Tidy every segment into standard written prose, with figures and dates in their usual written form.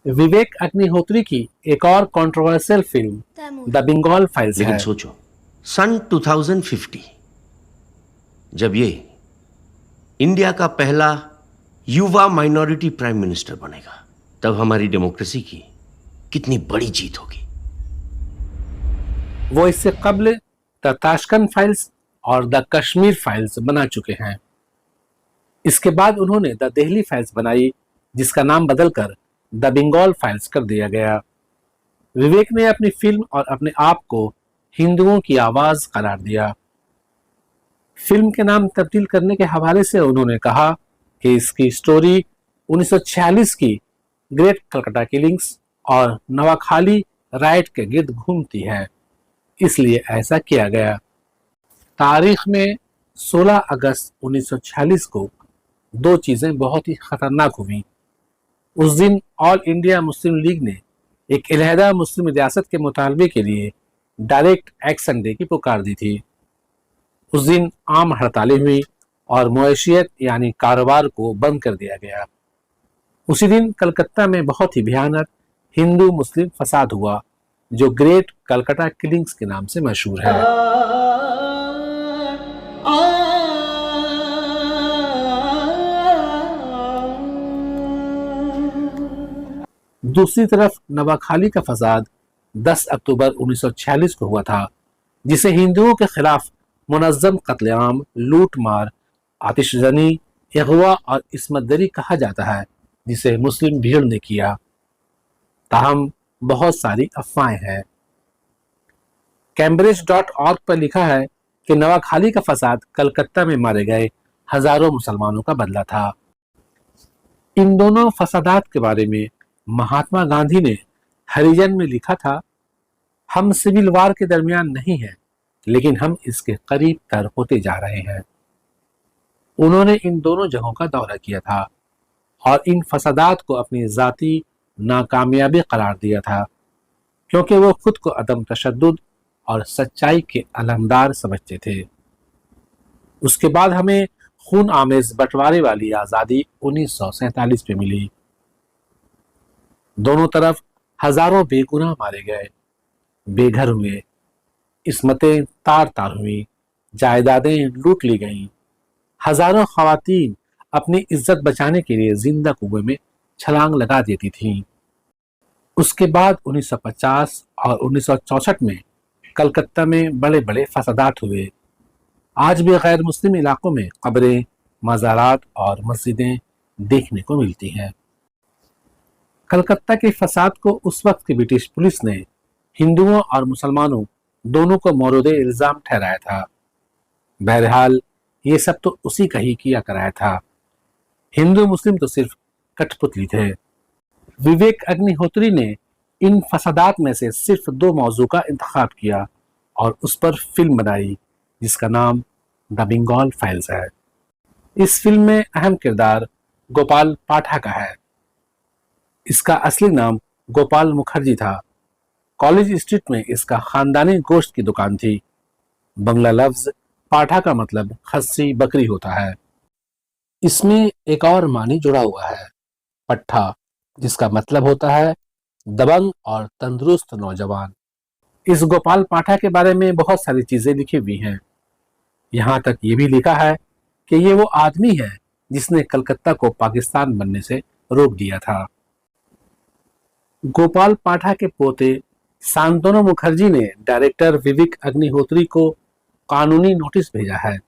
विवेक अग्निहोत्री की एक और controversial film The Bengal Files लेकिन है। सोचो, सन 2050 जब ये इंडिया का पहला युवा माइनॉरिटी प्राइम मिनिस्टर बनेगा, तब हमारी डेमोक्रेसी की कितनी बड़ी जीत होगी। वो इससे कबल द ताशकंद फाइल्स और द कश्मीर फाइल्स बना चुके हैं। इसके बाद उन्होंने द दिल्ली फाइल्स बनाई, जिसका नाम बदलकर द बंगाल फाइल्स कर दिया गया। विवेक ने अपनी फिल्म और अपने आप को हिंदुओं की आवाज करार दिया। फिल्म के नाम तब्दील करने के हवाले से उन्होंने कहा कि इसकी स्टोरी 1946 की ग्रेट कलकत्ता किलिंग्स और नवाखाली राइट के गिर्द घूमती है, इसलिए ऐसा किया गया। तारीख में 16 अगस्त 1946 को दो चीजें बहुत ही खतरनाक हुई। उस दिन ऑल इंडिया मुस्लिम लीग ने एक अलहदा मुस्लिम रियासत के मुतालबे के लिए डायरेक्ट एक्शन डे की पुकार दी थी। उस दिन आम हड़तालें हुई और मवेशियत यानी कारोबार को बंद कर दिया गया। उसी दिन कलकत्ता में बहुत ही भयानक हिंदू मुस्लिम फसाद हुआ, जो ग्रेट कलकत्ता किलिंग्स के नाम से मशहूर है। दूसरी तरफ नवाखाली का फसाद 10 अक्टूबर 1946 को हुआ था, जिसे हिंदुओं के खिलाफ मुनज़्ज़म कत्लेआम, लूट मार, आतिशजनी, अगवा और इस्मतदरी कहा जाता है, जिसे मुस्लिम भीड़ ने किया। ताहम बहुत सारी अफवाहें हैं। Cambridge.org पर लिखा है कि नवाखाली का फसाद कलकत्ता में मारे गए हजारों मुसलमानों का बदला था। इन दोनों फसादात के बारे में महात्मा गांधी ने हरिजन में लिखा था, हम सिविल वार के दरमियान नहीं हैं, लेकिन हम इसके करीब तर होते जा रहे हैं। उन्होंने इन दोनों जगहों का दौरा किया था और इन फसादात को अपनी जाती नाकामयाबी करार दिया था, क्योंकि वो खुद को अदम तशद्दुद और सच्चाई के अलमदार समझते थे। उसके बाद हमें खून आमेज बंटवारे वाली आज़ादी 1947 में मिली। दोनों तरफ हजारों बेगुनाह मारे गए, बेघर हुए, इस्मतें तार तार हुई, जायदादें लूट ली गईं। हजारों खवातीन अपनी इज्जत बचाने के लिए जिंदा कुएं में छलांग लगा देती थीं। उसके बाद 1950 और 1964 में कलकत्ता में बड़े बड़े फसादात हुए। आज भी गैर मुस्लिम इलाकों में कब्रें, मज़ारात और मस्जिदें देखने को मिलती हैं। कलकत्ता के फसाद को उस वक्त की ब्रिटिश पुलिस ने हिंदुओं और मुसलमानों दोनों को मौरूद इल्जाम ठहराया था। बहरहाल ये सब तो उसी का ही किया कराया था। हिंदू मुस्लिम तो सिर्फ कठपुतली थे। विवेक अग्निहोत्री ने इन फसादात में से सिर्फ दो मौजू का इंतखाब किया और उस पर फिल्म बनाई, जिसका नाम द बंगाल फाइल्स है। इस फिल्म में अहम किरदार गोपाल पाठा का है। इसका असली नाम गोपाल मुखर्जी था। कॉलेज स्ट्रीट में इसका खानदानी गोश्त की दुकान थी। बंगला लफ्ज पाठा का मतलब खस्सी बकरी होता है। इसमें एक और मानी जुड़ा हुआ है, पट्ठा, जिसका मतलब होता है दबंग और तंदुरुस्त नौजवान। इस गोपाल पाठा के बारे में बहुत सारी चीजें लिखी हुई हैं। यहाँ तक ये भी लिखा है कि ये वो आदमी है जिसने कलकत्ता को पाकिस्तान बनने से रोक दिया था। गोपाल पाठा के पोते शांतनु मुखर्जी ने डायरेक्टर विवेक अग्निहोत्री को कानूनी नोटिस भेजा है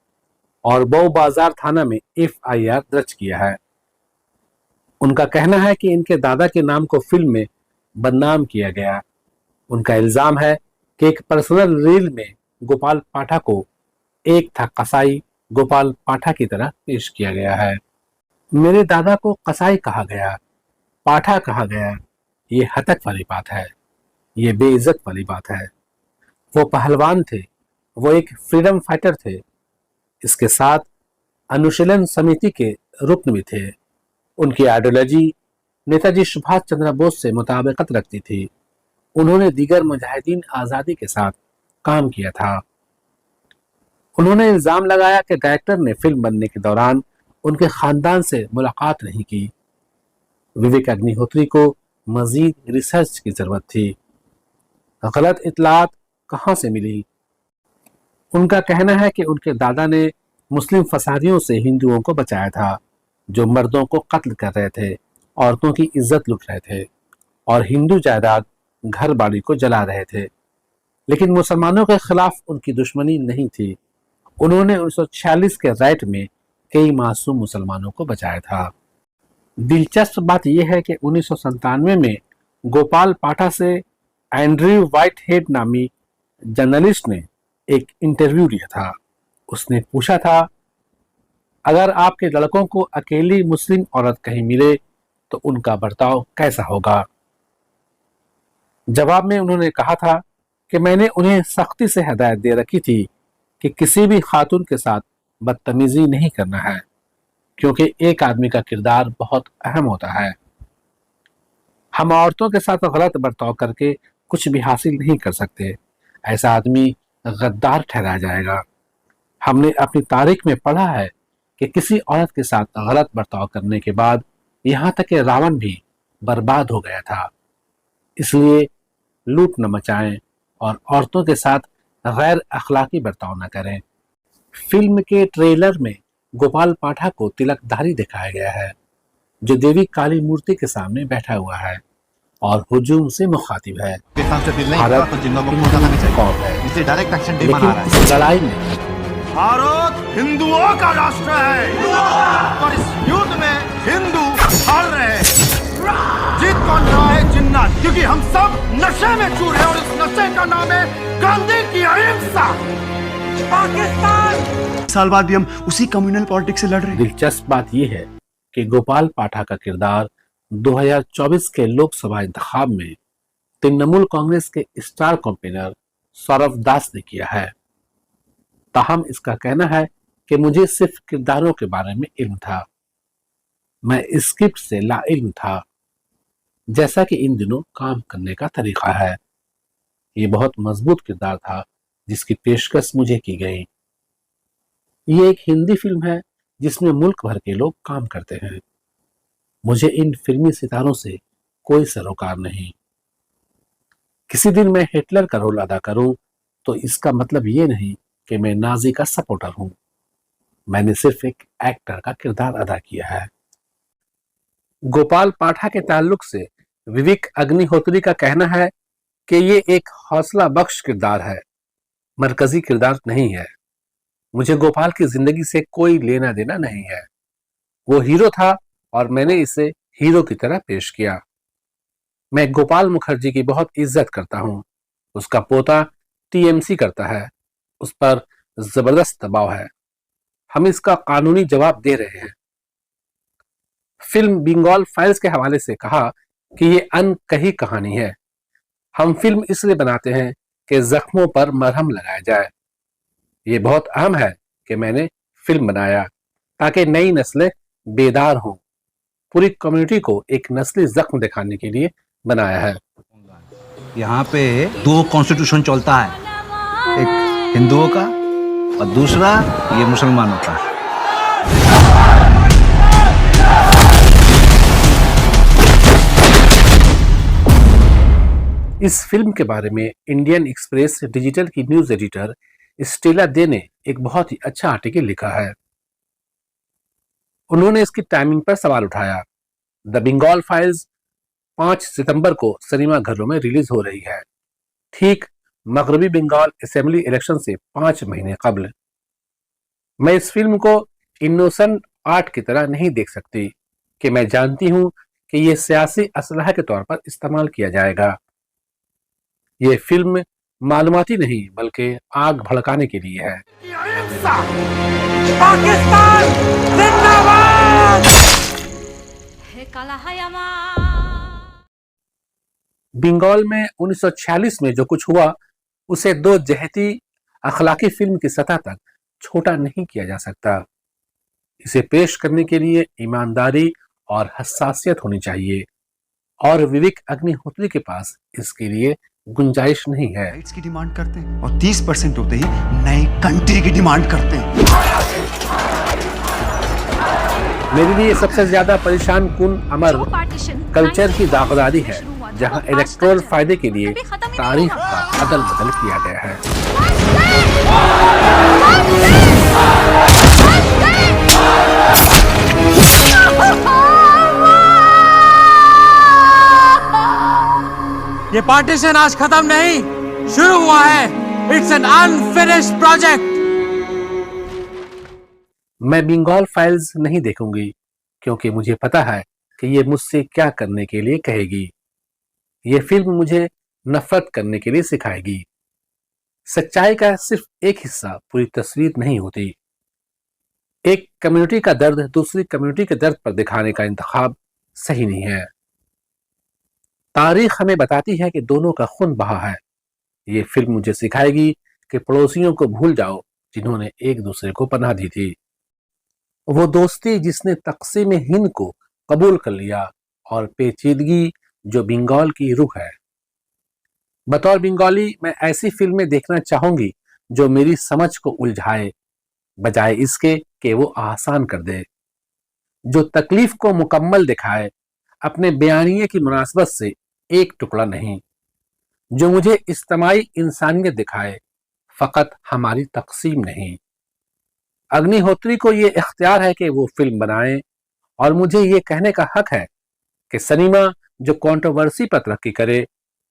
और बऊ बाजार थाना में FIR दर्ज किया है। उनका कहना है कि इनके दादा के नाम को फिल्म में बदनाम किया गया। उनका इल्जाम है कि एक पर्सनल रील में गोपाल पाठा को एक था कसाई गोपाल पाठा की तरह पेश किया गया है। मेरे दादा को कसाई कहा गया, पाठा कहा गया, ये हतक वाली बात है, ये बेइज्जत वाली बात है। वो पहलवान थे, वो एक फ्रीडम फाइटर थे। इसके साथ अनुशीलन समिति के रुकन भी थे। उनकी आइडियोलॉजी नेताजी सुभाष चंद्र बोस से मुताबिकत रखती थी। उन्होंने दीगर मुजाहिदीन आज़ादी के साथ काम किया था। उन्होंने इल्जाम लगाया कि डायरेक्टर ने फिल्म बनने के दौरान उनके खानदान से मुलाकात नहीं की। विवेक अग्निहोत्री को मजीद रिसर्च की जरूरत थी। गलत इतलात कहाँ से मिली? उनका कहना है कि उनके दादा ने मुस्लिम फसादियों से हिंदुओं को बचाया था, जो मर्दों को कत्ल कर रहे थे, औरतों की इज्जत लूट रहे थे और हिंदू जायदाद घर बाड़ी को जला रहे थे। लेकिन मुसलमानों के खिलाफ उनकी दुश्मनी नहीं थी। उन्होंने 1946 के राइट में कई मासूम मुसलमानों को बचाया था। दिलचस्प बात यह है कि 1997 में गोपाल पाठा से एंड्रयू व्हाइट हेड नामी जर्नलिस्ट ने एक इंटरव्यू लिया था। उसने पूछा था, अगर आपके लड़कों को अकेली मुस्लिम औरत कहीं मिले तो उनका बर्ताव कैसा होगा? जवाब में उन्होंने कहा था कि मैंने उन्हें सख्ती से हिदायत दे रखी थी कि किसी भी खातून के साथ बदतमीजी नहीं करना है, क्योंकि एक आदमी का किरदार बहुत अहम होता है। हम औरतों के साथ गलत बर्ताव करके कुछ भी हासिल नहीं कर सकते। ऐसा आदमी गद्दार ठहराया जाएगा। हमने अपनी तारीख में पढ़ा है कि किसी औरत के साथ गलत बर्ताव करने के बाद यहाँ तक कि रावण भी बर्बाद हो गया था। इसलिए लूट न मचाएं और औरतों के साथ गैर अखलाकी बर्ताव न करें। फिल्म के ट्रेलर में गोपाल पाठा को तिलकधारी दिखाया गया है, जो देवी काली मूर्ति के सामने बैठा हुआ है और हुजूम से मुखातिब है। भारत कौम है, इसे डायरेक्ट एक्शन डे मना लेकिन रहा है। इस लड़ाई में भारत हिंदुओं का राष्ट्र है और इस युद्ध में हिंदू हार रहे हैं। जीत कौन रहा है? जिन्नात, क्योंकि हम सब नशे में चूर हैं और इस नशे का नाम है गांधी की अहिंसा। पाकिस्तान साल बाद भी हम उसी कम्युनल पॉलिटिक्स से लड़ रहे हैं। दिलचस्प बात यह है कि गोपाल पाठा का किरदार 2024 के लोकसभा इंतखाब में तृणमूल कांग्रेस के स्टार कैंपेनर सौरभ दास ने किया है। ताहम इसका कहना है कि मुझे सिर्फ किरदारों के बारे में इल्म था, मैं स्क्रिप्ट से लाइल्म था, जैसा कि इन दिनों काम करने का तरीका है। ये बहुत मजबूत किरदार था जिसकी पेशकश मुझे की गई। ये एक हिंदी फिल्म है जिसमें मुल्क भर के लोग काम करते हैं। मुझे इन फिल्मी सितारों से कोई सरोकार नहीं। किसी दिन मैं हिटलर का रोल अदा करूं तो इसका मतलब ये नहीं कि मैं नाजी का सपोर्टर हूं। मैंने सिर्फ एक एक्टर का किरदार अदा किया है। गोपाल पाठा के ताल्लुक से विवेक अग्निहोत्री का कहना है कि ये एक हौसला बख्श किरदार है, मरकजी किरदार नहीं है। मुझे गोपाल की जिंदगी से कोई लेना देना नहीं है। वो हीरो था और मैंने इसे हीरो की तरह पेश किया। मैं गोपाल मुखर्जी की बहुत इज्जत करता हूँ। उसका पोता टीएमसी करता है, उस पर जबरदस्त दबाव है। हम इसका कानूनी जवाब दे रहे हैं। फिल्म बंगाल फाइल्स के हवाले से कहा कि ये अनकही कहानी है। हम फिल्म इसलिए बनाते हैं कि जख्मों पर मरहम लगाया जाए। ये बहुत अहम है कि मैंने फिल्म बनाया ताकि नई नस्लें बेदार हों। पूरी कम्युनिटी को एक नस्ली जख्म दिखाने के लिए बनाया है। यहाँ पे 2 कॉन्स्टिट्यूशन चलता है, एक हिंदुओं का और दूसरा ये मुसलमानों का। इस फिल्म के बारे में इंडियन एक्सप्रेस डिजिटल की न्यूज एडिटर स्टेला दे ने एक बहुत ही अच्छा आर्टिकल लिखा है। उन्होंने इसकी टाइमिंग पर सवाल उठाया। द बंगाल फाइल्स 5 सितंबर को सिनेमा घरों में रिलीज हो रही है, ठीक मगरबी बंगाल असेंबली इलेक्शन से 5 महीने कबल। मैं इस फिल्म को इनोसेंट आर्ट की तरह नहीं देख सकती कि मैं जानती हूं कि यह सियासी असलहा के तौर पर इस्तेमाल किया जाएगा। यह फिल्म मालूमाती नहीं बल्कि आग भड़काने के लिए है। पाकिस्तान जिंदाबाद। बंगाल में 1946 में जो कुछ हुआ उसे 2 जहती अखलाकी फिल्म की सतह तक छोटा नहीं किया जा सकता। इसे पेश करने के लिए ईमानदारी और हसासियत होनी चाहिए और विवेक अग्निहोत्री के पास इसके लिए गुंजाइश नहीं है। राइट्स की डिमांड करते हैं और 30% होते ही नए कंट्री की डिमांड करते हैं। मेरे लिए सबसे ज्यादा परेशान कुन अमर कल्चर की दागदारी है, जहां इलेक्टोरल फायदे के लिए तारीख का अदल बदल किया गया है। ये पार्टीशन आज खत्म नहीं, शुरू हुआ है। It's an unfinished project. मैं बंगाल फाइल्स नहीं देखूंगी, क्योंकि मुझे पता है कि ये मुझसे क्या करने के लिए कहेगी। ये फिल्म मुझे नफरत करने के लिए सिखाएगी। सच्चाई का सिर्फ एक हिस्सा पूरी तस्वीर नहीं होती। एक कम्युनिटी का दर्द दूसरी कम्युनिटी के दर्द पर दिखाने का इंतखाब सही नहीं है। तारीख हमें बताती है कि दोनों का खून बहा है। ये फिल्म मुझे सिखाएगी कि पड़ोसियों को भूल जाओ जिन्होंने एक दूसरे को पनाह दी थी। वो दोस्ती जिसने तक़सीम हिंद को कबूल कर लिया, और पेचीदगी जो बंगाल की रूह है। बतौर बंगाली मैं ऐसी फिल्में देखना चाहूंगी जो मेरी समझ को उलझाए, बजाय इसके कि वो आसान कर दे, जो तकलीफ को मुकम्मल दिखाए, अपने बयानिए की मुनासबत से एक टुकड़ा नहीं, जो मुझे इज्तिमाई इंसानियत दिखाए, फकत हमारी तकसीम नहीं। अग्निहोत्री को ये इख्तियार है कि वो फिल्म बनाए, और मुझे ये कहने का हक है कि सिनेमा जो कंट्रोवर्सी पर तरक्की करे,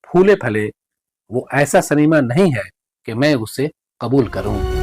फूले फले, वो ऐसा सिनेमा नहीं है कि मैं उसे कबूल करूं।